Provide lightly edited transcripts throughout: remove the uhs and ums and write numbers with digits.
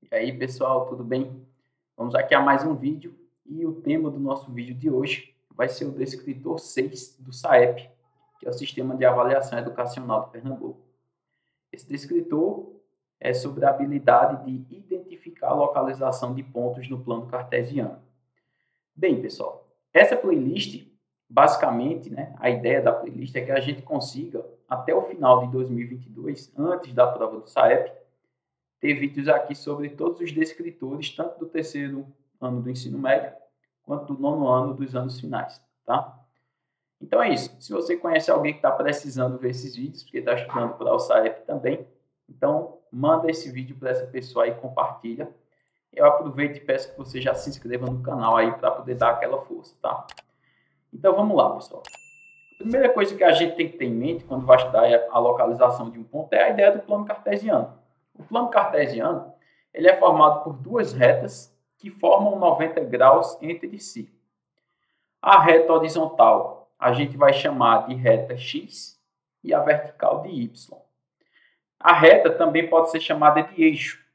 E aí, pessoal, tudo bem? Vamos aqui a mais um vídeo e o tema do nosso vídeo de hoje vai ser o descritor 6 do SAEP, que é o Sistema de Avaliação Educacional de Pernambuco. Esse descritor é sobre a habilidade de identificar a localização de pontos no plano cartesiano. Bem, pessoal, essa playlist, basicamente, a ideia da playlist é que a gente consiga, até o final de 2022, antes da prova do SAEP, ter vídeos aqui sobre todos os descritores, tanto do terceiro ano do ensino médio, quanto do nono ano dos anos finais, tá? Então é isso. Se você conhece alguém que está precisando ver esses vídeos, porque está estudando para o SAEP também, então manda esse vídeo para essa pessoa aí, compartilha. Eu aproveito e peço que você já se inscreva no canal aí para poder dar aquela força, tá? Então vamos lá, pessoal. A primeira coisa que a gente tem que ter em mente quando vai estudar a localização de um ponto é a ideia do plano cartesiano. O plano cartesiano ele é formado por duas retas que formam 90 graus entre si. A reta horizontal a gente vai chamar de reta x e a vertical de y. A reta também pode ser chamada de eixo.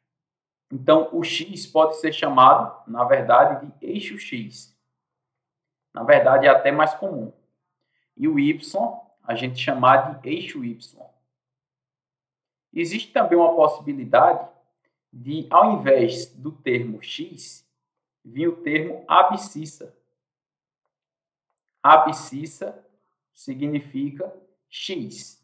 Então, o x pode ser chamado, na verdade, de eixo x. Na verdade, é até mais comum. E o y a gente chamar de eixo y. Existe também uma possibilidade de, ao invés do termo x, vir o termo abscissa. Abscissa significa x.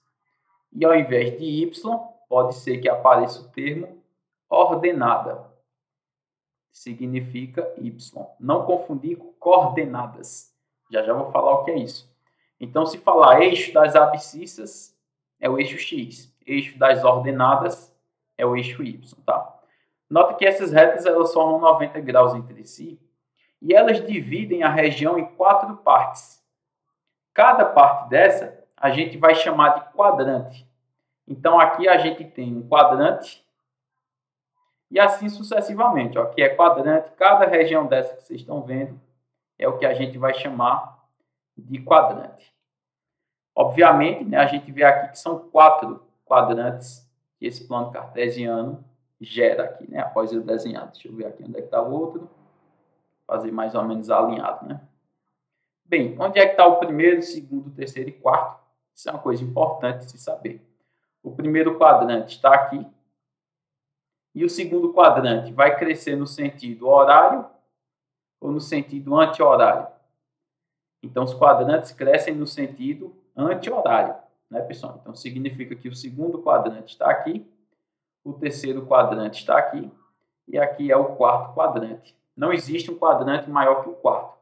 E ao invés de y, pode ser que apareça o termo ordenada. Significa y. Não confundir com coordenadas. Já vou falar o que é isso. Então, se falar eixo das abscissas, é o eixo x. Eixo das ordenadas é o eixo y, tá? Nota que essas retas elas formam 90 graus entre si e elas dividem a região em 4 partes. Cada parte dessa a gente vai chamar de quadrante. Então, aqui a gente tem um quadrante e assim sucessivamente. Ó. Aqui é quadrante, cada região dessa que vocês estão vendo é o que a gente vai chamar de quadrante. Obviamente, a gente vê aqui que são 4 quadrantes que esse plano cartesiano gera aqui, após ele desenhar. Deixa eu ver aqui onde é que está o outro. Fazer mais ou menos alinhado, Bem, onde é que está o primeiro, segundo, terceiro e quarto? Isso é uma coisa importante de se saber. O primeiro quadrante está aqui. E o segundo quadrante vai crescer no sentido horário ou no sentido anti-horário? Então, os quadrantes crescem no sentido anti-horário, pessoal? Então, significa que o segundo quadrante está aqui, o terceiro quadrante está aqui, e aqui é o quarto quadrante. Não existe um quadrante maior que o quarto,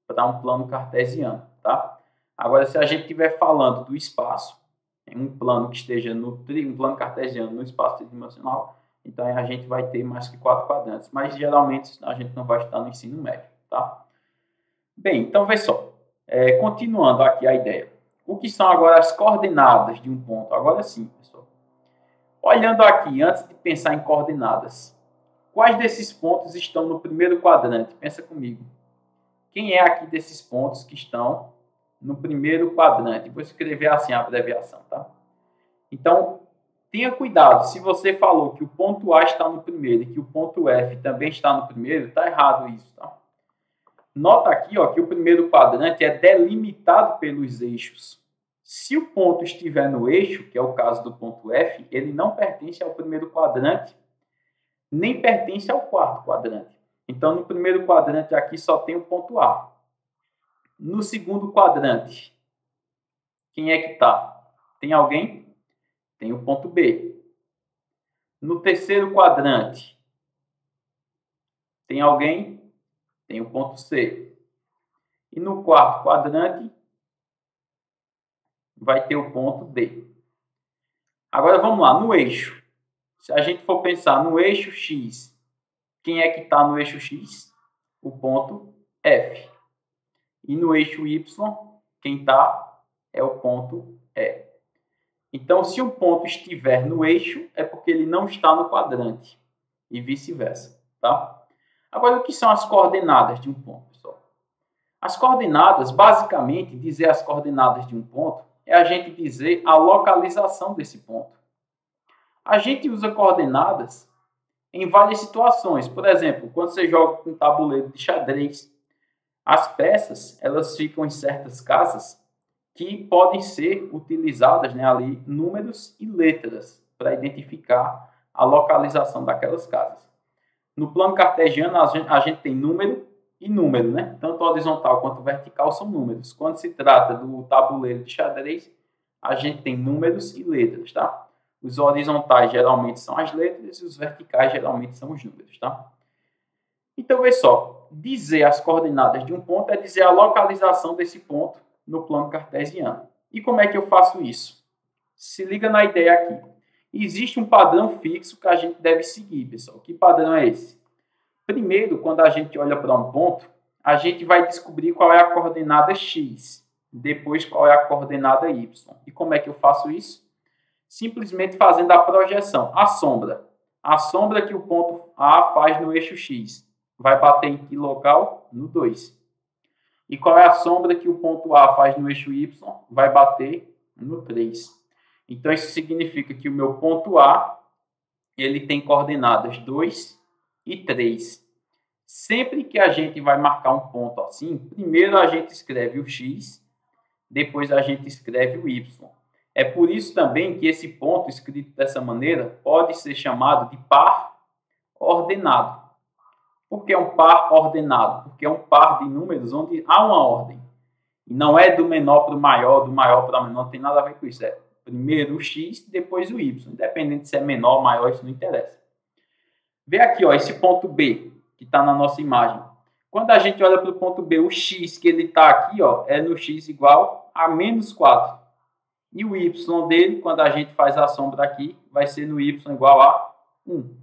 para um plano cartesiano, tá? Agora, se a gente estiver falando do espaço, em um plano que esteja um plano cartesiano no espaço tridimensional, então a gente vai ter mais que 4 quadrantes, mas geralmente a gente não vai estudar no ensino médio, tá? Bem, então vê só. Continuando aqui a ideia. O que são agora as coordenadas de um ponto? Agora sim, pessoal. Olhando aqui, antes de pensar em coordenadas, quais desses pontos estão no primeiro quadrante? Pensa comigo. Quem é aqui desses pontos que estão no primeiro quadrante? Vou escrever assim a abreviação, tá? Então, tenha cuidado. Se você falou que o ponto A está no primeiro e que o ponto F também está no primeiro, está errado isso, tá? Nota aqui, que o primeiro quadrante é delimitado pelos eixos. Se o ponto estiver no eixo, que é o caso do ponto F, ele não pertence ao primeiro quadrante, nem pertence ao quarto quadrante. Então, no primeiro quadrante aqui só tem o ponto A. No segundo quadrante, quem é que está? Tem alguém? Tem o ponto B. No terceiro quadrante, tem alguém? Tem o ponto C. E no quarto quadrante, vai ter o ponto D. Agora vamos lá, no eixo. Se a gente for pensar no eixo X, quem é que está no eixo X? O ponto F. E no eixo Y, quem está é o ponto E. Então, se um ponto estiver no eixo, é porque ele não está no quadrante. E vice-versa, tá? Agora, o que são as coordenadas de um ponto, pessoal? As coordenadas, basicamente, dizer as coordenadas de um ponto é a gente dizer a localização desse ponto. A gente usa coordenadas em várias situações. Por exemplo, quando você joga com um tabuleiro de xadrez, as peças elas ficam em certas casas que podem ser utilizadas, né, ali números e letras para identificar a localização daquelas casas. No plano cartesiano, a gente tem número e número, né? Tanto horizontal quanto vertical são números. Quando se trata do tabuleiro de xadrez, a gente tem números e letras, tá? Os horizontais geralmente são as letras e os verticais geralmente são os números, tá? Então, vê só, dizer as coordenadas de um ponto é dizer a localização desse ponto no plano cartesiano. E como é que eu faço isso? Se liga na ideia aqui. Existe um padrão fixo que a gente deve seguir, pessoal. Que padrão é esse? Primeiro, quando a gente olha para um ponto, a gente vai descobrir qual é a coordenada x, depois qual é a coordenada y. E como é que eu faço isso? Simplesmente fazendo a projeção, a sombra. A sombra que o ponto A faz no eixo x vai bater em que local? No 2. E qual é a sombra que o ponto A faz no eixo y? Vai bater no 3. Então, isso significa que o meu ponto A ele tem coordenadas 2 e 3. Sempre que a gente vai marcar um ponto assim, primeiro a gente escreve o x, depois a gente escreve o y. É por isso também que esse ponto escrito dessa maneira pode ser chamado de par ordenado. Por que é um par ordenado? Porque é um par de números onde há uma ordem. E não é do menor para o maior, do maior para o menor, não tem nada a ver com isso. É primeiro o x, depois o y. Independente se é menor ou maior, isso não interessa. Vê aqui, ó, esse ponto B, que está na nossa imagem. Quando a gente olha para o ponto B, o x que ele está aqui, ó, é no x igual a menos 4. E o y dele, quando a gente faz a sombra aqui, vai ser no y igual a 1.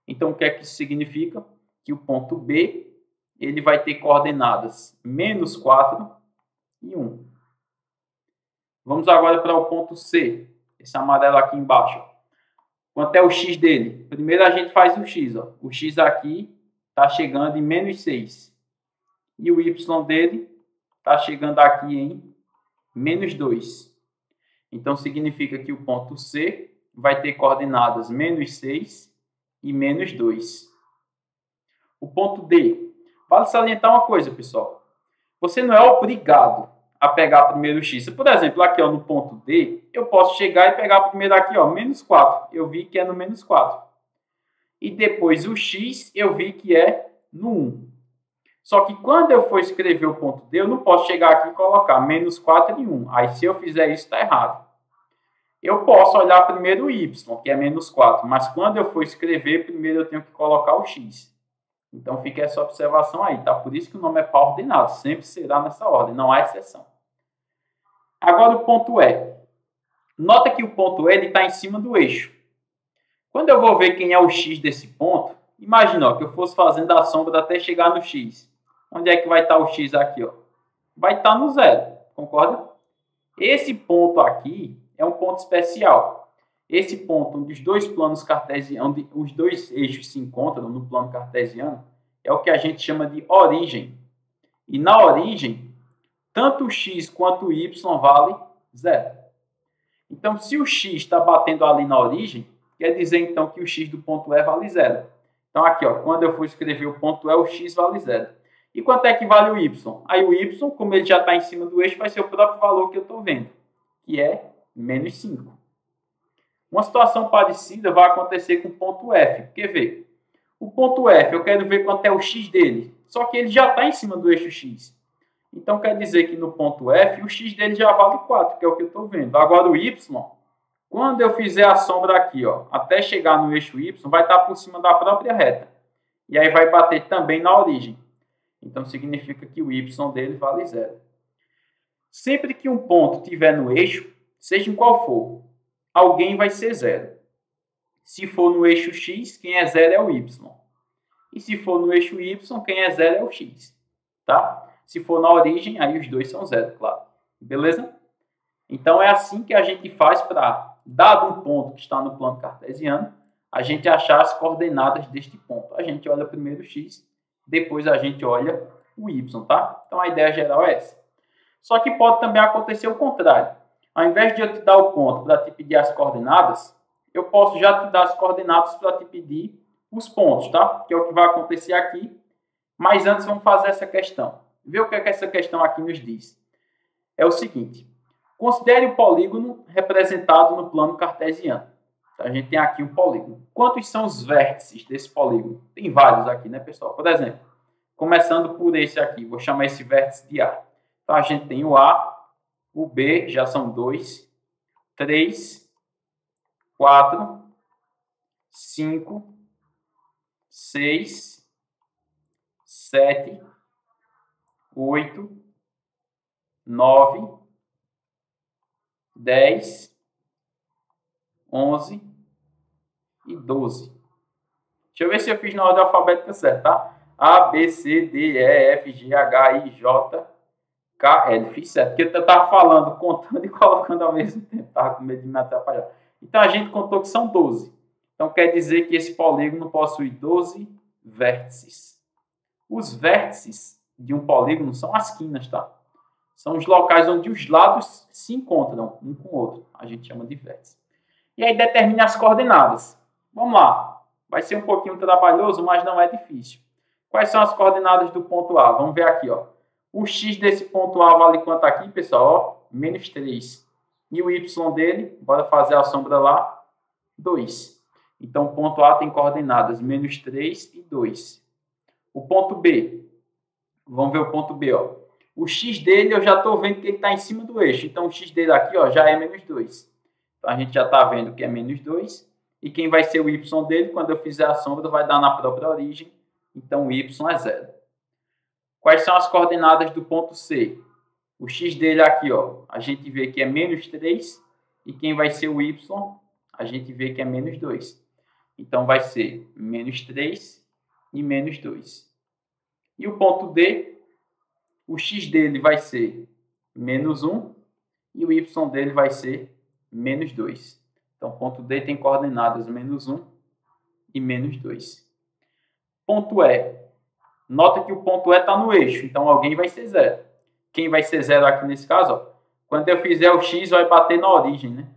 Então, o que é que isso significa? Que o ponto B ele vai ter coordenadas menos 4 e 1. Vamos agora para o ponto C, esse amarelo aqui embaixo. Quanto é o x dele? Primeiro a gente faz o x. Ó. O x aqui está chegando em menos 6. E o y dele está chegando aqui em menos 2. Então, significa que o ponto C vai ter coordenadas menos 6 e menos 2. O ponto D. Vale salientar uma coisa, pessoal. Você não é obrigado a pegar primeiro o x. Por exemplo, aqui ó, no ponto D, eu posso chegar e pegar primeiro aqui, ó, menos 4. Eu vi que é no menos 4. E depois o x, eu vi que é no 1. Só que quando eu for escrever o ponto D, eu não posso chegar aqui e colocar menos 4 e 1. Aí se eu fizer isso, está errado. Eu posso olhar primeiro o y, que é menos 4. Mas quando eu for escrever, primeiro eu tenho que colocar o x. Então fica essa observação aí, tá? Por isso que o nome é par ordenado. Sempre será nessa ordem, não há exceção. Agora o ponto E. Nota que o ponto E está em cima do eixo. Quando eu vou ver quem é o x desse ponto, imagina ó, que eu fosse fazendo a sombra até chegar no x. Onde é que vai estar o x aqui? Ó? Vai estar no 0, concorda? Esse ponto aqui é um ponto especial. Esse ponto onde os dois planos cartesianos, onde os dois eixos se encontram no plano cartesiano, é o que a gente chama de origem. E na origem, tanto o x quanto o y vale 0. Então, se o x está batendo ali na origem, quer dizer então que o x do ponto E vale 0. Então, aqui, ó, quando eu for escrever o ponto E, o x vale 0. E quanto é que vale o y? Aí o y, como ele já está em cima do eixo, vai ser o próprio valor que eu estou vendo, que é menos 5. Uma situação parecida vai acontecer com o ponto F. Porque, vê, o ponto F, eu quero ver quanto é o x dele. Só que ele já está em cima do eixo x. Então, quer dizer que no ponto F, o x dele já vale 4, que é o que eu estou vendo. Agora, o y, quando eu fizer a sombra aqui, ó, até chegar no eixo y, vai estar por cima da própria reta. E aí vai bater também na origem. Então, significa que o y dele vale 0. Sempre que um ponto estiver no eixo, seja em qual for, alguém vai ser 0. Se for no eixo x, quem é 0 é o y. E se for no eixo y, quem é 0 é o x. Tá? Se for na origem, aí os dois são 0, claro. Beleza? Então, é assim que a gente faz para, dado um ponto que está no plano cartesiano, a gente achar as coordenadas deste ponto. A gente olha primeiro o x, depois a gente olha o y, tá? Então, a ideia geral é essa. Só que pode também acontecer o contrário. Ao invés de eu te dar o ponto para te pedir as coordenadas, eu posso já te dar as coordenadas para te pedir os pontos, tá? Que é o que vai acontecer aqui. Mas antes vamos fazer essa questão. Ver o que é que essa questão aqui nos diz. É o seguinte. Considere o polígono representado no plano cartesiano. Então, a gente tem aqui um polígono. Quantos são os vértices desse polígono? Tem vários aqui, né, pessoal? Por exemplo, começando por esse aqui. Vou chamar esse vértice de A. Então, a gente tem o A, o B, já são 2, 3, 4, 5, 6, 7, 8, 9, 10, 11 e 12. Deixa eu ver se eu fiz na ordem alfabética certa, tá? A, B, C, D, E, F, G, H, I, J, K, L. Fiz certo, porque eu estava falando, contando e colocando ao mesmo tempo. Estava com medo de me atrapalhar. Então, a gente contou que são 12. Então, quer dizer que esse polígono possui 12 vértices. Os vértices de um polígono são as quinas, tá? São os locais onde os lados se encontram um com o outro. A gente chama de vértice. E aí, determine as coordenadas. Vamos lá. Vai ser um pouquinho trabalhoso, mas não é difícil. Quais são as coordenadas do ponto A? Vamos ver aqui, ó. O x desse ponto A vale quanto aqui, pessoal? Ó, menos 3. E o y dele, bora fazer a sombra lá, 2. Então, o ponto A tem coordenadas menos 3 e 2. O ponto B, vamos ver o ponto B, ó. O x dele, eu já estou vendo que ele está em cima do eixo. Então, o x dele aqui, ó, já é menos 2. Então, a gente já está vendo que é menos 2. E quem vai ser o y dele, quando eu fizer a sombra, vai dar na própria origem. Então, o y é 0. Quais são as coordenadas do ponto C? O x dele aqui, ó, a gente vê que é menos 3. E quem vai ser o y, a gente vê que é menos 2. Então, vai ser menos 3 e menos 2. E o ponto D, o x dele vai ser menos 1 e o y dele vai ser menos 2. Então, o ponto D tem coordenadas menos 1 e menos 2. Ponto E. Nota que o ponto E está no eixo, então alguém vai ser 0. Quem vai ser 0 aqui nesse caso? Ó, quando eu fizer o x, vai bater na origem, né?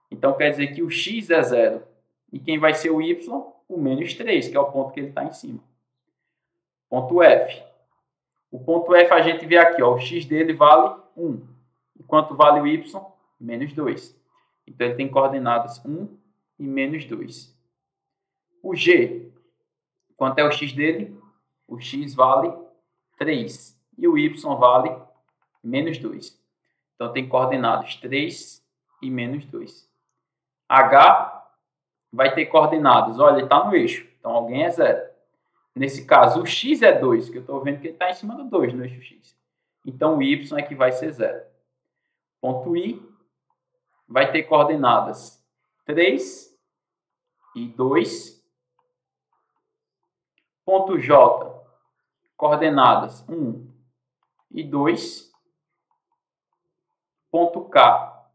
Então, quer dizer que o x é 0. E quem vai ser o y? O menos 3, que é o ponto que ele está em cima. Ponto F. O ponto F a gente vê aqui, ó, o x dele vale 1. E quanto vale o y? Menos 2. Então, ele tem coordenadas 1 e menos 2. O G, quanto é o x dele? O x vale 3. E o y vale menos 2. Então, tem coordenadas 3 e menos 2. H vai ter coordenadas. Olha, ele está no eixo. Então, alguém é 0. Nesse caso, o x é 2, que eu estou vendo que ele está em cima do 2 no eixo x. Então, o y é que vai ser 0. Ponto I vai ter coordenadas 3 e 2. Ponto J, coordenadas 1 e 2. Ponto K,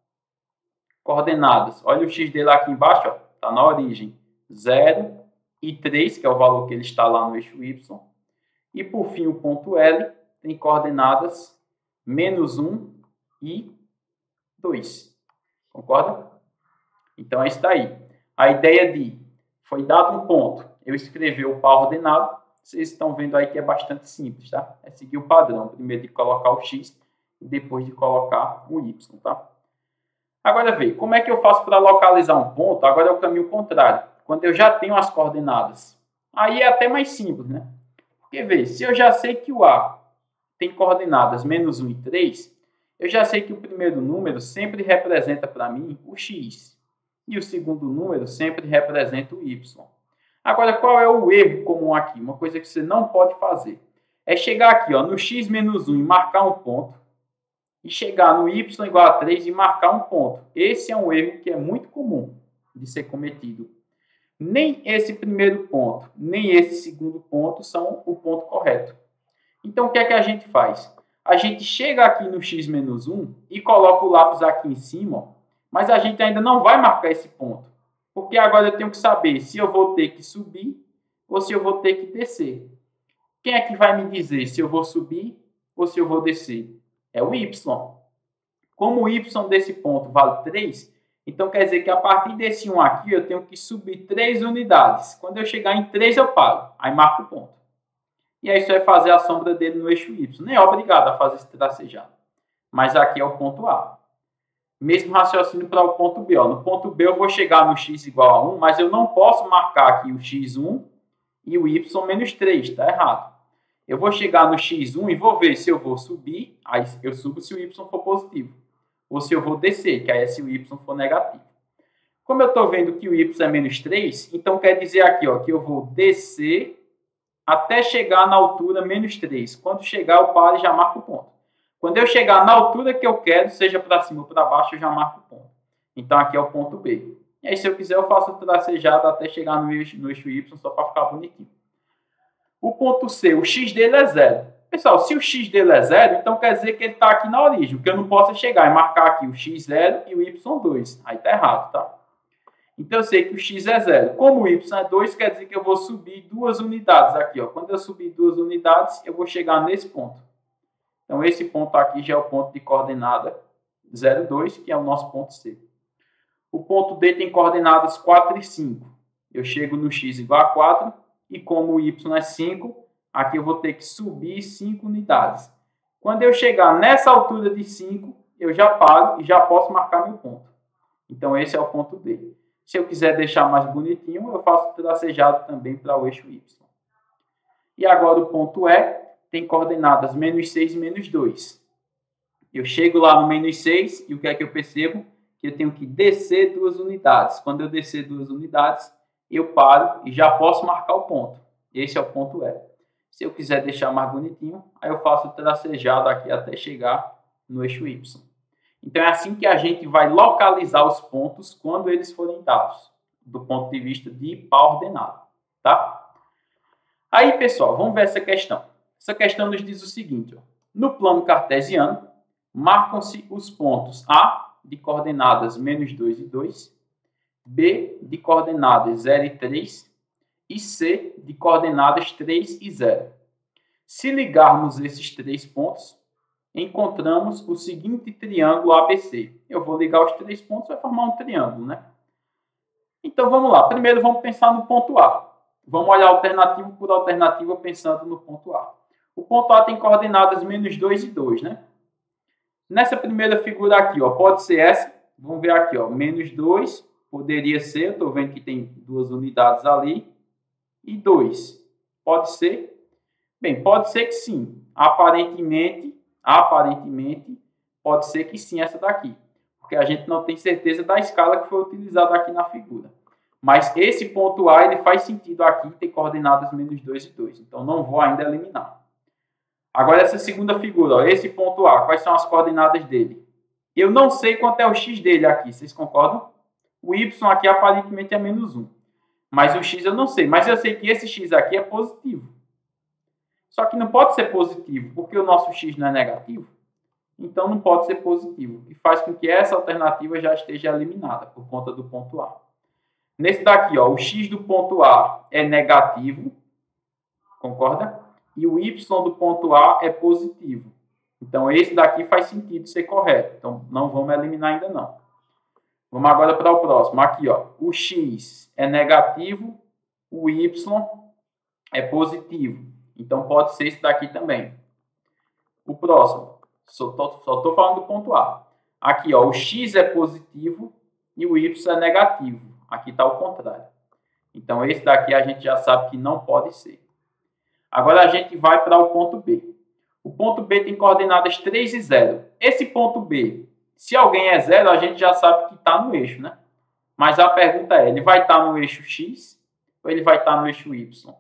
coordenadas, olha o x dele aqui embaixo, está na origem, 0 e 3, que é o valor que ele está lá no eixo y. E, por fim, o ponto L tem coordenadas menos 1 e 2. Concorda? Então, é isso daí. A ideia de, foi dado um ponto, eu escrevi o par ordenado, vocês estão vendo aí que é bastante simples, tá? É seguir o padrão, primeiro de colocar o x e depois de colocar o y, tá? Agora, vê, como é que eu faço para localizar um ponto? Agora é o caminho contrário, quando eu já tenho as coordenadas. Aí é até mais simples, né? Porque, vê, se eu já sei que o A tem coordenadas menos 1 e 3, eu já sei que o primeiro número sempre representa para mim o x. E o segundo número sempre representa o y. Agora, qual é o erro comum aqui? Uma coisa que você não pode fazer. É chegar aqui, ó, no x menos 1 e marcar um ponto. E chegar no y igual a 3 e marcar um ponto. Esse é um erro que é muito comum de ser cometido. Nem esse primeiro ponto, nem esse segundo ponto são o ponto correto. Então, o que é que a gente faz? A gente chega aqui no x menos 1 e coloca o lápis aqui em cima, ó, mas a gente ainda não vai marcar esse ponto. Porque agora eu tenho que saber se eu vou ter que subir ou se eu vou ter que descer. Quem é que vai me dizer se eu vou subir ou se eu vou descer? É o y. Como o y desse ponto vale 3, Então, quer dizer que a partir desse 1 aqui, eu tenho que subir 3 unidades. Quando eu chegar em 3, eu paro. Aí marco o ponto. E aí isso vai fazer a sombra dele no eixo Y. Nem é obrigado a fazer esse tracejado. Mas aqui é o ponto A. Mesmo raciocínio para o ponto B. Ó. No ponto B eu vou chegar no x igual a 1, mas eu não posso marcar aqui o x1 e o y menos 3. Está errado. Eu vou chegar no x1 e vou ver se eu vou subir. Aí eu subo se o y for positivo. Ou se eu vou descer, que aí é se o y for negativo. Como eu estou vendo que o y é menos 3, então quer dizer aqui ó, que eu vou descer até chegar na altura menos 3. Quando chegar, eu paro e já marco o ponto. Quando eu chegar na altura que eu quero, seja para cima ou para baixo, eu já marco o ponto. Então, aqui é o ponto B. E aí, se eu quiser, eu faço o tracejado até chegar no eixo Y, só para ficar bonitinho. O ponto C, o x dele é 0. Pessoal, se o x dele é 0, então quer dizer que ele está aqui na origem. O que eu não posso é chegar e marcar aqui o x0 e o y2. Aí está errado, tá? Então, eu sei que o x é 0. Como o y é 2, quer dizer que eu vou subir 2 unidades aqui. Ó. Quando eu subir 2 unidades, eu vou chegar nesse ponto. Então, esse ponto aqui já é o ponto de coordenada 0, 2, que é o nosso ponto C. O ponto D tem coordenadas 4 e 5. Eu chego no x igual a 4, e como o y é 5, aqui eu vou ter que subir 5 unidades. Quando eu chegar nessa altura de 5, eu já paro e já posso marcar meu ponto. Então, esse é o ponto D. Se eu quiser deixar mais bonitinho, eu faço tracejado também para o eixo Y. E agora o ponto E tem coordenadas menos 6 e menos 2. Eu chego lá no menos 6 e o que é que eu percebo? Que eu tenho que descer 2 unidades. Quando eu descer 2 unidades, eu paro e já posso marcar o ponto. Esse é o ponto E. Se eu quiser deixar mais bonitinho, aí eu faço o tracejado aqui até chegar no eixo Y. Então, é assim que a gente vai localizar os pontos quando eles forem dados, do ponto de vista de par ordenado, tá? Aí, pessoal, vamos ver essa questão. Essa questão nos diz o seguinte, ó. No plano cartesiano, marcam-se os pontos A, de coordenadas menos 2 e 2, B, de coordenadas 0 e 3, e C, de coordenadas 3 e 0. Se ligarmos esses 3 pontos, encontramos o seguinte triângulo ABC. Eu vou ligar os 3 pontos, vai formar um triângulo, né? Então, vamos lá. Primeiro, vamos pensar no ponto A. Vamos olhar alternativa por alternativa pensando no ponto A. O ponto A tem coordenadas menos 2 e 2, né? Nessa primeira figura aqui, ó, pode ser essa. Vamos ver aqui, ó, menos 2. Poderia ser, eu estou vendo que tem 2 unidades ali. E 2. Pode ser? Bem, pode ser que sim. Aparentemente, pode ser que sim essa daqui. Porque a gente não tem certeza da escala que foi utilizada aqui na figura. Mas esse ponto A ele faz sentido aqui, tem coordenadas menos 2 e 2. Então, não vou ainda eliminar. Agora, essa segunda figura, ó, esse ponto A, quais são as coordenadas dele? Eu não sei quanto é o x dele aqui, vocês concordam? O y aqui aparentemente é menos 1. Mas o x eu não sei. Mas eu sei que esse x aqui é positivo. Só que não pode ser positivo, porque o nosso x não é negativo. Então, não pode ser positivo. E faz com que essa alternativa já esteja eliminada, por conta do ponto A. Nesse daqui, ó, o x do ponto A é negativo. Concorda? E o y do ponto A é positivo. Então, esse daqui faz sentido ser correto. Então, não vamos eliminar ainda não. Vamos agora para o próximo. Aqui, ó, o x é negativo, o y é positivo. Então, pode ser esse daqui também. O próximo. Só estou falando do ponto A. Aqui, ó, o x é positivo e o y é negativo. Aqui está o contrário. Então, esse daqui a gente já sabe que não pode ser. Agora, a gente vai para o ponto B. O ponto B tem coordenadas 3 e 0. Esse ponto B, se alguém é 0, a gente já sabe que está no eixo, né? Mas a pergunta é, ele vai estar no eixo X ou ele vai estar no eixo Y?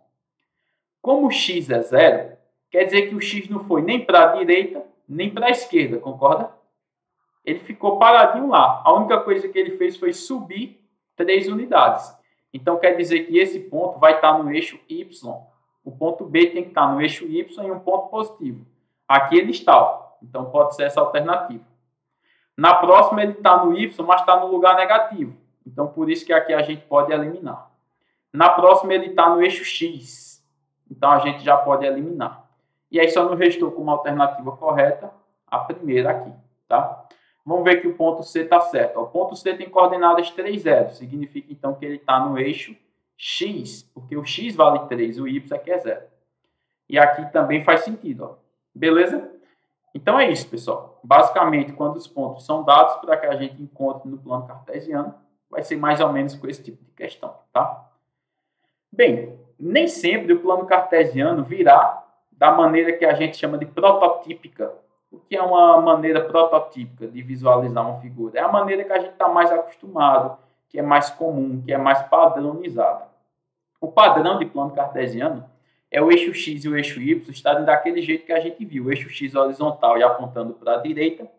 Como o X é 0, quer dizer que o X não foi nem para a direita, nem para a esquerda, concorda? Ele ficou paradinho lá. A única coisa que ele fez foi subir 3 unidades. Então, quer dizer que esse ponto vai estar no eixo Y. O ponto B tem que estar no eixo Y em um ponto positivo. Aqui ele está, ó. Então pode ser essa alternativa. Na próxima ele está no Y, mas está no lugar negativo. Então por isso que aqui a gente pode eliminar. Na próxima ele está no eixo X. Então a gente já pode eliminar. E aí só nos restou como alternativa correta a primeira aqui, tá? Vamos ver que o ponto C está certo. O ponto C tem coordenadas 3, 0. Significa, então, que ele está no eixo X, porque o X vale 3, o Y aqui é 0. E aqui também faz sentido, ó. Beleza? Então é isso, pessoal. Basicamente, quando os pontos são dados para que a gente encontre no plano cartesiano, vai ser mais ou menos com esse tipo de questão, tá? Bem, nem sempre o plano cartesiano virá da maneira que a gente chama de prototípica. O que é uma maneira prototípica de visualizar uma figura? É a maneira que a gente está mais acostumado, que é mais comum, que é mais padronizada. O padrão de plano cartesiano é o eixo X e o eixo Y estarem daquele jeito que a gente viu. O eixo X horizontal e apontando para a direita,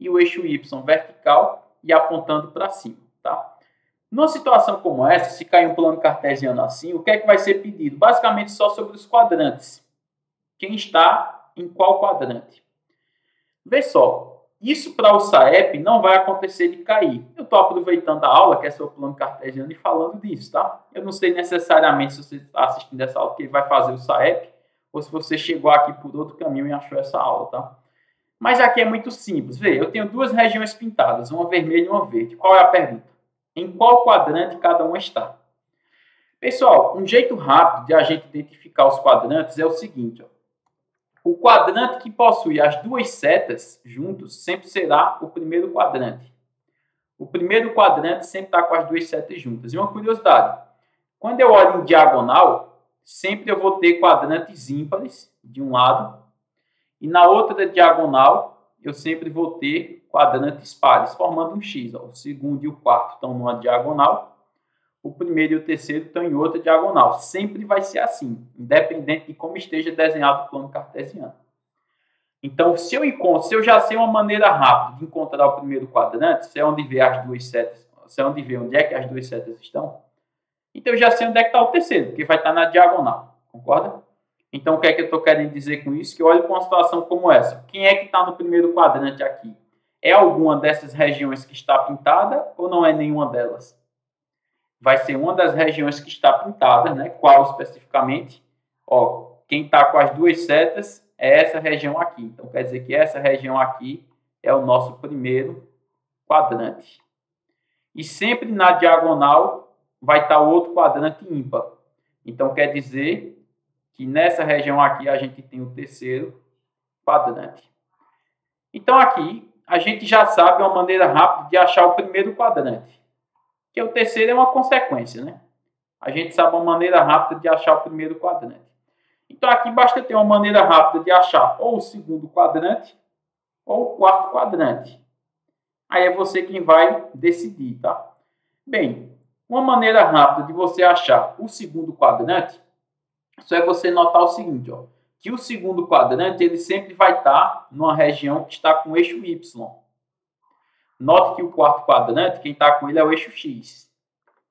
e o eixo Y vertical e apontando para cima, tá? Numa situação como essa, se cair um plano cartesiano assim, o que é que vai ser pedido? Basicamente só sobre os quadrantes. Quem está em qual quadrante? Vê só, isso para o SAEP não vai acontecer de cair. Eu estou aproveitando a aula, que é seu plano cartesiano, e falando disso, tá? Eu não sei necessariamente se você está assistindo essa aula que vai fazer o SAEP, ou se você chegou aqui por outro caminho e achou essa aula, tá? Mas aqui é muito simples. Vê, eu tenho duas regiões pintadas, uma vermelha e uma verde. Qual é a pergunta? Em qual quadrante cada uma está? Pessoal, um jeito rápido de a gente identificar os quadrantes é o seguinte, ó. O quadrante que possui as duas setas juntos sempre será o primeiro quadrante. O primeiro quadrante sempre está com as duas setas juntas. E uma curiosidade, quando eu olho em diagonal, sempre eu vou ter quadrantes ímpares de um lado, e na outra diagonal eu sempre vou ter quadrantes pares, formando um X. Ó. O segundo e o quarto estão numa diagonal, o primeiro e o terceiro estão em outra diagonal. Sempre vai ser assim, independente de como esteja desenhado o plano cartesiano. Então, se eu já sei uma maneira rápida de encontrar o primeiro quadrante, se é onde vê as duas setas, se é onde vê onde é que as duas setas estão, então eu já sei onde é que está o terceiro, porque vai estar na diagonal, concorda? Então, o que é que eu estou querendo dizer com isso? Que olhe para uma situação como essa. Quem é que está no primeiro quadrante aqui? É alguma dessas regiões que está pintada ou não é nenhuma delas? Vai ser uma das regiões que está pintada, né? Qual especificamente? Ó, quem está com as duas setas é essa região aqui. Então, quer dizer que essa região aqui é o nosso primeiro quadrante. E sempre na diagonal vai estar o outro quadrante ímpar. Então, quer dizer que nessa região aqui a gente tem o terceiro quadrante. Então, aqui a gente já sabe uma maneira rápida de achar o primeiro quadrante. Que o terceiro é uma consequência, né? A gente sabe uma maneira rápida de achar o primeiro quadrante. Então, aqui basta ter uma maneira rápida de achar ou o segundo quadrante ou o quarto quadrante. Aí é você quem vai decidir, tá? Bem, uma maneira rápida de você achar o segundo quadrante, só é você notar o seguinte, ó, que o segundo quadrante ele sempre vai estar numa região que está com o eixo Y. Note que o quarto quadrante, quem está com ele é o eixo X.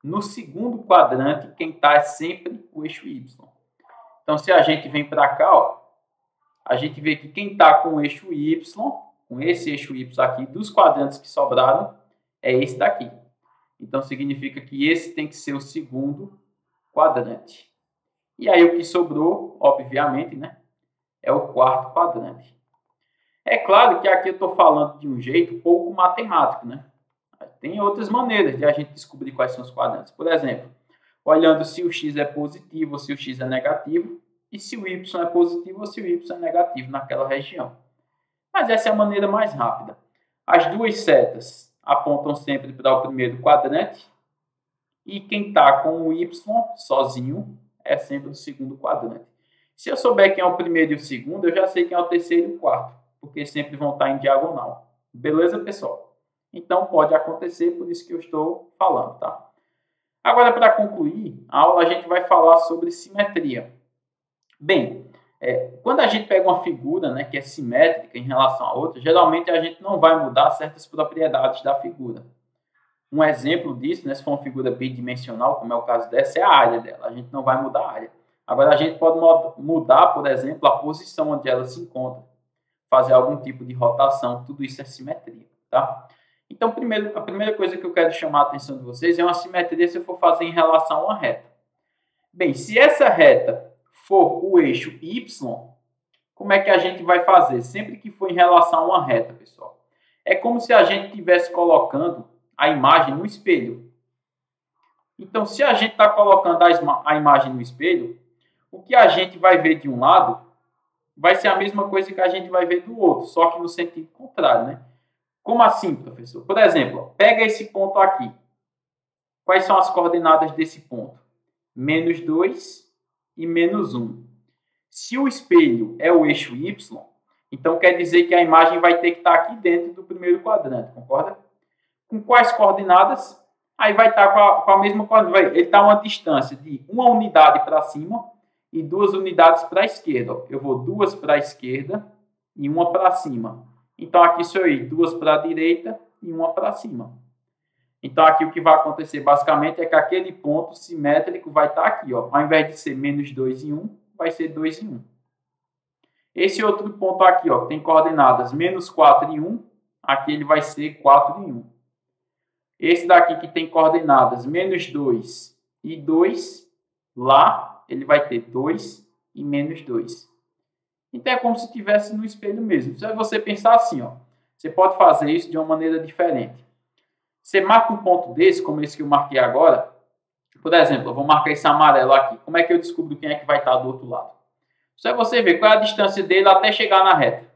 No segundo quadrante, quem está é sempre o eixo Y. Então, se a gente vem para cá, ó, a gente vê que quem está com o eixo Y, com esse eixo Y aqui, dos quadrantes que sobraram, é esse daqui. Então, significa que esse tem que ser o segundo quadrante. E aí, o que sobrou, obviamente, né, é o quarto quadrante. É claro que aqui eu estou falando de um jeito pouco matemático, né? Tem outras maneiras de a gente descobrir quais são os quadrantes. Por exemplo, olhando se o x é positivo ou se o x é negativo, e se o y é positivo ou se o y é negativo naquela região. Mas essa é a maneira mais rápida. As duas setas apontam sempre para o primeiro quadrante, e quem está com o y sozinho é sempre o segundo quadrante. Se eu souber quem é o primeiro e o segundo, eu já sei quem é o terceiro e o quarto, porque sempre vão estar em diagonal. Beleza, pessoal? Então, pode acontecer, por isso que eu estou falando, tá? Agora, para concluir, a aula a gente vai falar sobre simetria. Bem, quando a gente pega uma figura, né, que é simétrica em relação a outra, geralmente a gente não vai mudar certas propriedades da figura. Um exemplo disso, né, se for uma figura bidimensional, como é o caso dessa, é a área dela. A gente não vai mudar a área. Agora, a gente pode mudar, por exemplo, a posição onde ela se encontra. Fazer algum tipo de rotação. Tudo isso é simetria, tá? Então, a primeira coisa que eu quero chamar a atenção de vocês é uma simetria se eu for fazer em relação a uma reta. Bem, se essa reta for o eixo Y, como é que a gente vai fazer? Sempre que for em relação a uma reta, pessoal. É como se a gente estivesse colocando a imagem no espelho. Então, se a gente está colocando a imagem no espelho, o que a gente vai ver de um lado vai ser a mesma coisa que a gente vai ver do outro, só que no sentido contrário, né? Como assim, professor? Por exemplo, pega esse ponto aqui. Quais são as coordenadas desse ponto? -2 e -1. Se o espelho é o eixo Y, então quer dizer que a imagem vai ter que estar aqui dentro do primeiro quadrante, concorda? Com quais coordenadas? Aí vai estar com a mesma coordenada. Ele está a uma distância de 1 unidade para cima e 2 unidades para a esquerda. Eu vou 2 para a esquerda e 1 para cima. Então, aqui sou eu, 2 para a direita e 1 para cima. Então, aqui o que vai acontecer basicamente é que aquele ponto simétrico vai estar aqui. Ó. Ao invés de ser -2 e 1, vai ser 2 e 1. Esse outro ponto aqui, ó, tem coordenadas -4 e 1, aqui ele vai ser 4 e 1. Esse daqui que tem coordenadas -2 e 2, lá ele vai ter 2 e -2. Então é como se estivesse no espelho mesmo. Se você pensar assim, ó, você pode fazer isso de uma maneira diferente. Você marca um ponto desse, como esse que eu marquei agora. Por exemplo, eu vou marcar esse amarelo aqui. Como é que eu descubro quem é que vai estar do outro lado? Só você ver qual é a distância dele até chegar na reta.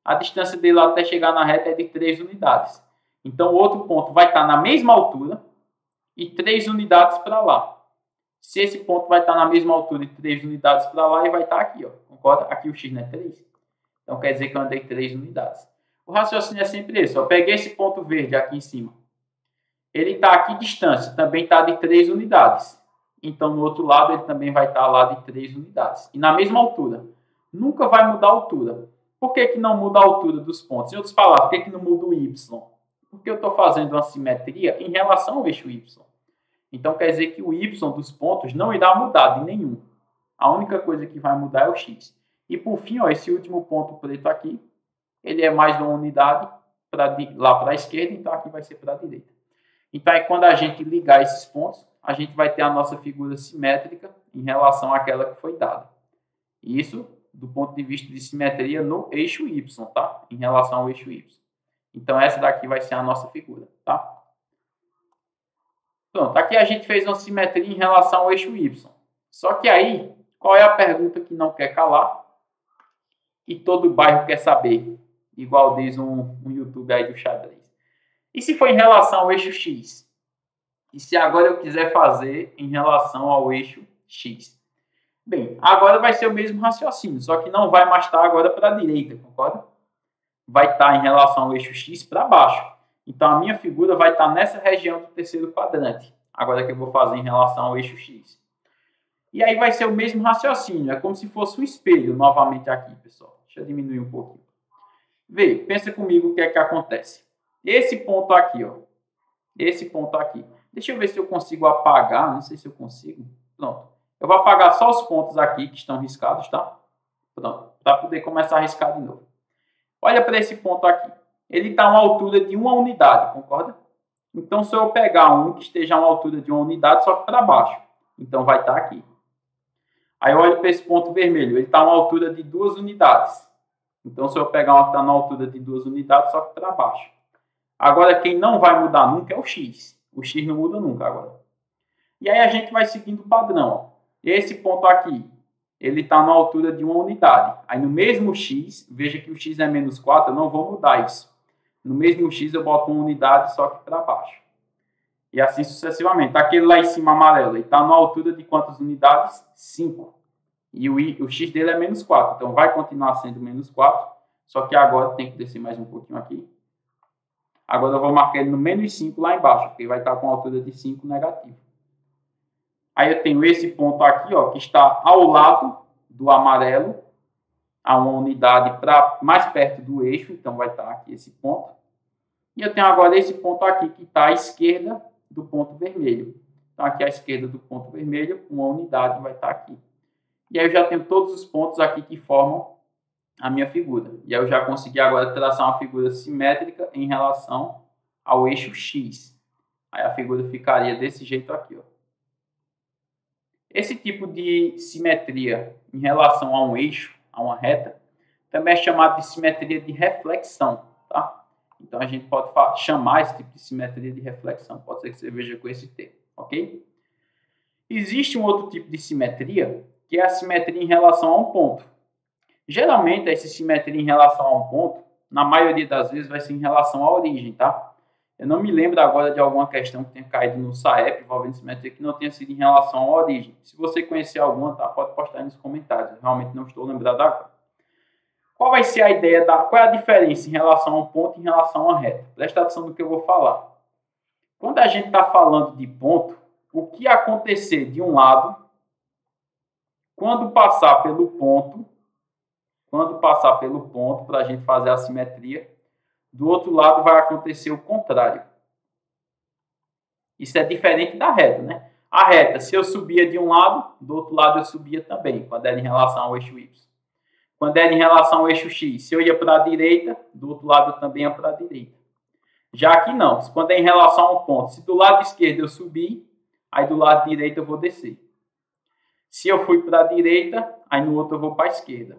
A distância dele até chegar na reta é de 3 unidades. Então, o outro ponto vai estar na mesma altura e 3 unidades para lá. Se esse ponto vai estar na mesma altura e 3 unidades para lá, ele vai estar aqui, ó. Concorda? Aqui o x não é 3. Então, quer dizer que eu andei 3 unidades. O raciocínio é sempre esse. Eu peguei esse ponto verde aqui em cima. Ele está aqui distância, também está de 3 unidades. Então, no outro lado, ele também vai estar lá de 3 unidades. E na mesma altura. Nunca vai mudar a altura. Por que não muda a altura dos pontos? Em outras palavras, por que não muda o y? Porque eu estou fazendo uma simetria em relação ao eixo y. Então, quer dizer que o y dos pontos não irá mudar de nenhum. A única coisa que vai mudar é o x. E, por fim, ó, esse último ponto preto aqui, ele é mais uma unidade lá para a esquerda, então aqui vai ser para a direita. Então, aí, quando a gente ligar esses pontos, a gente vai ter a nossa figura simétrica em relação àquela que foi dada. Isso do ponto de vista de simetria no eixo y, tá? Em relação ao eixo y. Então, essa daqui vai ser a nossa figura, tá? Pronto, aqui a gente fez uma simetria em relação ao eixo y. Só que aí, qual é a pergunta que não quer calar e todo bairro quer saber? Igual diz um YouTube aí do xadrez. E se for em relação ao eixo x? E se agora eu quiser fazer em relação ao eixo x? Bem, agora vai ser o mesmo raciocínio, só que não vai mais estar agora para a direita, concorda? Vai estar em relação ao eixo x para baixo. Então, a minha figura vai estar nessa região do terceiro quadrante. Agora que eu vou fazer em relação ao eixo x. E aí vai ser o mesmo raciocínio. É como se fosse um espelho novamente aqui, pessoal. Deixa eu diminuir um pouquinho. Vê, pensa comigo o que é que acontece. Esse ponto aqui, ó. Esse ponto aqui. Deixa eu ver se eu consigo apagar. Não sei se eu consigo. Pronto. Eu vou apagar só os pontos aqui que estão riscados, tá? Pronto. Para poder começar a riscar de novo. Olha para esse ponto aqui. Ele está a uma altura de 1 unidade, concorda? Então, se eu pegar um que esteja a uma altura de 1 unidade, só que para baixo. Então, vai estar aqui. Aí, eu olho para esse ponto vermelho. Ele está a uma altura de 2 unidades. Então, se eu pegar um que está na altura de 2 unidades, só que para baixo. Agora, quem não vai mudar nunca é o x. O x não muda nunca agora. E aí, a gente vai seguindo o padrão. Ó. Esse ponto aqui, ele está na altura de 1 unidade. Aí, no mesmo x, veja que o x é -4, eu não vou mudar isso. No mesmo x, eu boto 1 unidade, só que para baixo. E assim sucessivamente. Aquele lá em cima amarelo, ele está na altura de quantas unidades? 5. E o x dele é -4. Então, vai continuar sendo -4. Só que agora tem que descer mais um pouquinho aqui. Agora eu vou marcar ele no -5 lá embaixo, porque ele vai estar com a altura de 5 negativo. Aí eu tenho esse ponto aqui, ó, que está ao lado do amarelo, a 1 unidade mais perto do eixo, então vai estar aqui esse ponto. E eu tenho agora esse ponto aqui, que está à esquerda do ponto vermelho. Então, aqui à esquerda do ponto vermelho, 1 unidade vai estar aqui. E aí eu já tenho todos os pontos aqui que formam a minha figura. E aí eu já consegui agora traçar uma figura simétrica em relação ao eixo x. Aí a figura ficaria desse jeito aqui, ó. Esse tipo de simetria em relação a um eixo, a uma reta, também é chamado de simetria de reflexão, tá? Então, a gente pode chamar esse tipo de simetria de reflexão. Pode ser que você veja com esse termo, ok? Existe um outro tipo de simetria, que é a simetria em relação a um ponto. Geralmente, essa simetria em relação a um ponto, na maioria das vezes, vai ser em relação à origem, tá? Eu não me lembro agora de alguma questão que tenha caído no SAEP envolvendo simetria que não tenha sido em relação à origem. Se você conhecer alguma, tá? Pode postar aí nos comentários. Eu realmente não estou lembrado agora. Qual vai ser a ideia qual é a diferença em relação a um ponto e em relação a uma reta? Presta atenção no que eu vou falar. Quando a gente está falando de ponto, o que acontecer de um lado, quando passar pelo ponto, para a gente fazer a simetria, do outro lado vai acontecer o contrário. Isso é diferente da reta, né? A reta, se eu subia de um lado, do outro lado eu subia também, quando era em relação ao eixo Y. Quando era em relação ao eixo X, se eu ia para a direita, do outro lado eu também ia para a direita. Já aqui não, quando é em relação a um ponto, se do lado esquerdo eu subir, aí do lado direito eu vou descer. Se eu fui para a direita, aí no outro eu vou para a esquerda.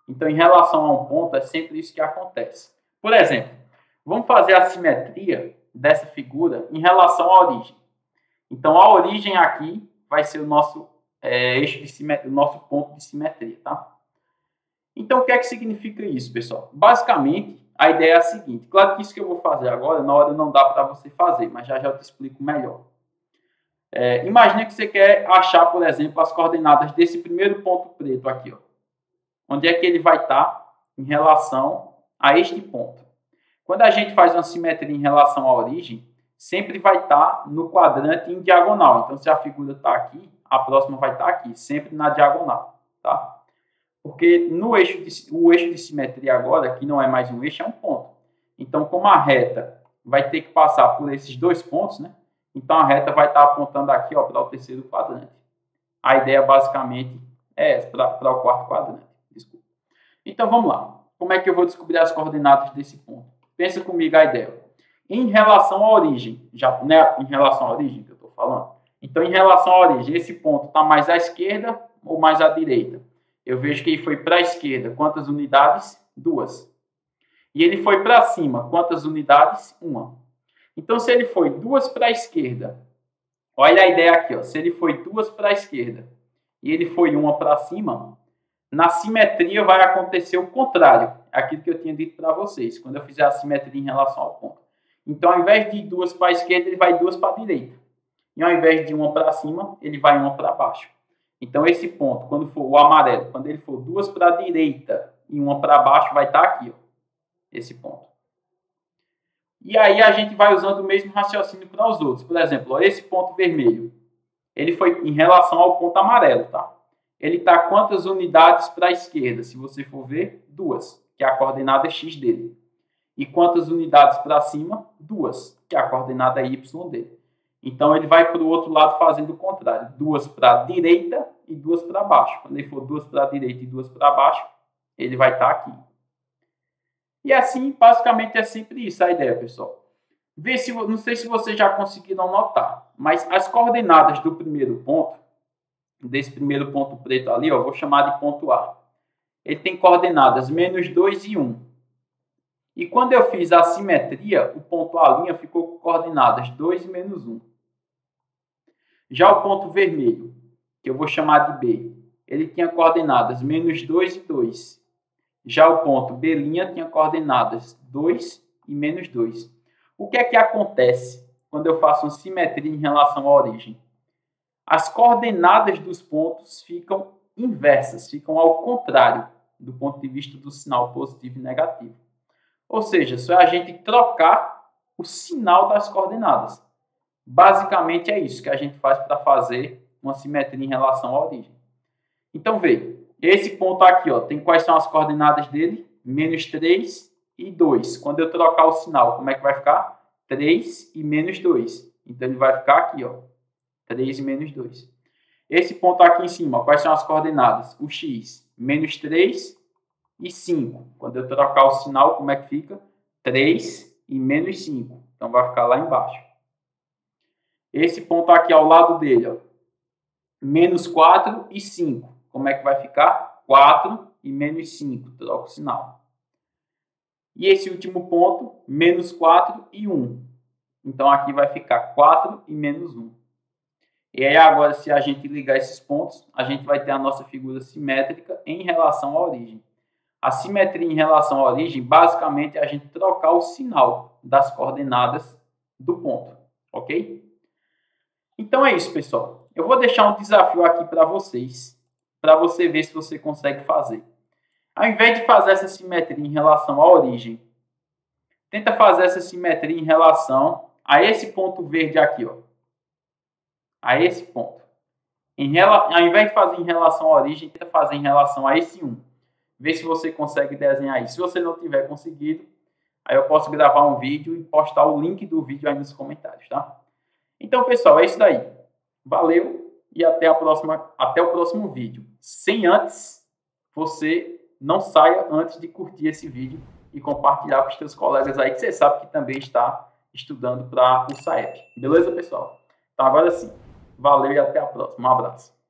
Então, em relação a um ponto, é sempre isso que acontece. Por exemplo, vamos fazer a simetria dessa figura em relação à origem. Então, a origem aqui vai ser o nosso eixo de simetria, o nosso ponto de simetria, tá? Então, o que é que significa isso, pessoal? Basicamente, a ideia é a seguinte. Claro que isso que eu vou fazer agora, na hora não dá para você fazer, mas já eu te explico melhor. Imagine que você quer achar, por exemplo, as coordenadas desse primeiro ponto preto aqui, ó. Onde é que ele vai estar em relação a este ponto. Quando a gente faz uma simetria em relação à origem, sempre vai estar no quadrante em diagonal. Então, se a figura está aqui, a próxima vai estar aqui, sempre na diagonal, tá? Porque o eixo de simetria agora, que não é mais um eixo, é um ponto. Então, como a reta vai ter que passar por esses dois pontos, né? Então, a reta vai estar apontando aqui, ó, para o terceiro quadrante. A ideia, basicamente, é essa, para o quarto quadrante. Desculpa. Então, vamos lá. Como é que eu vou descobrir as coordenadas desse ponto? Pensa comigo a ideia. Em relação à origem, já, né, em relação à origem que eu estou falando. Então, em relação à origem, esse ponto está mais à esquerda ou mais à direita? Eu vejo que ele foi para a esquerda. Quantas unidades? 2. E ele foi para cima. Quantas unidades? 1. Então, se ele foi 2 para a esquerda, olha a ideia aqui, ó. Se ele foi 2 para a esquerda e ele foi 1 para cima, na simetria vai acontecer o contrário. Aquilo que eu tinha dito para vocês, quando eu fizer a simetria em relação ao ponto. Então, ao invés de 2 para a esquerda, ele vai 2 para a direita. E ao invés de 1 para cima, ele vai 1 para baixo. Então, esse ponto, quando for o amarelo, quando ele for 2 para a direita e 1 para baixo, vai estar aqui, ó, esse ponto. E aí a gente vai usando o mesmo raciocínio para os outros. Por exemplo, ó, esse ponto vermelho, ele foi em relação ao ponto amarelo, tá? Ele está quantas unidades para a esquerda? Se você for ver, 2, que é a coordenada x dele. E quantas unidades para cima? 2, que é a coordenada y dele. Então, ele vai para o outro lado fazendo o contrário. 2 para a direita e 2 para baixo. Quando ele for 2 para a direita e 2 para baixo, ele vai estar aqui. E assim, basicamente, é sempre isso a ideia, pessoal. Não sei se vocês já conseguiram notar, mas as coordenadas do primeiro ponto, desse primeiro ponto preto ali, ó, vou chamar de ponto A. Ele tem coordenadas -2 e 1. E quando eu fiz a simetria, o ponto A' ficou com coordenadas 2 e -1. Já o ponto vermelho, que eu vou chamar de B, ele tinha coordenadas -2 e 2. Já o ponto B' tinha coordenadas 2 e -2. O que é que acontece quando eu faço uma simetria em relação à origem? As coordenadas dos pontos ficam inversas, ficam ao contrário do ponto de vista do sinal positivo e negativo. Ou seja, só é a gente trocar o sinal das coordenadas. Basicamente é isso que a gente faz para fazer uma simetria em relação à origem. Então, veja, esse ponto aqui, ó, tem quais são as coordenadas dele? -3 e 2. Quando eu trocar o sinal, como é que vai ficar? 3 e -2. Então, ele vai ficar aqui, ó, 3 e -2. Esse ponto aqui em cima, ó, quais são as coordenadas? O x, -3 e 5. Quando eu trocar o sinal, como é que fica? 3 e -5. Então, vai ficar lá embaixo. Esse ponto aqui ao lado dele, ó, -4 e 5. Como é que vai ficar? 4 e -5. Troca o sinal. E esse último ponto, menos 4 e 1. Então, aqui vai ficar 4 e menos 1. E aí, agora, se a gente ligar esses pontos, a gente vai ter a nossa figura simétrica em relação à origem. A simetria em relação à origem, basicamente, é a gente trocar o sinal das coordenadas do ponto, ok? Então é isso, pessoal. Eu vou deixar um desafio aqui para você ver se você consegue fazer. Ao invés de fazer essa simetria em relação à origem, tenta fazer essa simetria em relação a esse ponto verde aqui, ó. A esse ponto. Ao invés de fazer em relação à origem, tenta fazer em relação a esse 1. Vê se você consegue desenhar isso. Se você não tiver conseguido, aí eu posso gravar um vídeo e postar o link do vídeo aí nos comentários, tá? Então, pessoal, é isso daí. Valeu e até o próximo vídeo. Sem antes, você não saia antes de curtir esse vídeo e compartilhar com os seus colegas aí, que você sabe que também está estudando para o SAEP. Beleza, pessoal? Então, agora sim. Valeu e até a próxima. Um abraço.